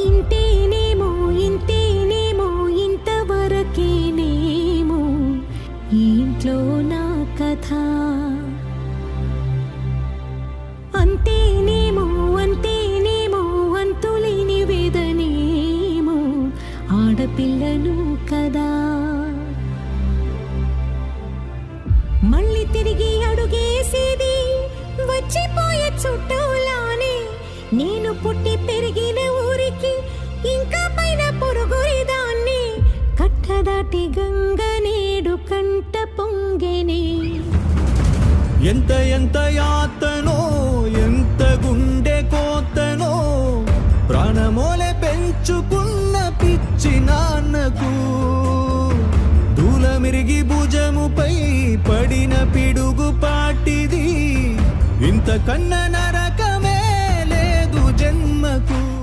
ఇంతేనేమో ఇంతేనేమో ఇంతవరకేనేమో ఈ ఇంట్లో నా కథ. అంతేనేమో అంతేనేమో అంతులేని వేదనేమో ఆడపిల్లను కదా. మళ్ళీ తిరిగి అడుగేసేది వచ్చిపోయే చుట్టూలానే. నేను పుట్టి పెరిగిన ఊరికి ఇంకా పైన పొరుగురిదాన్ని. కట్టదాటి గంగ నేడు కంట పొంగెనే. ఎంత ఎంత యాతనో ఎంత గుండె కోతనో ప్రాణమోలే పెంచుకున్న పిచ్చి నాన్నకు. దూలమిరిగి భుజముపై పడిన పిడుగు పాటిది. ఇంతకన్నా నరకమే లేదు జన్మకు.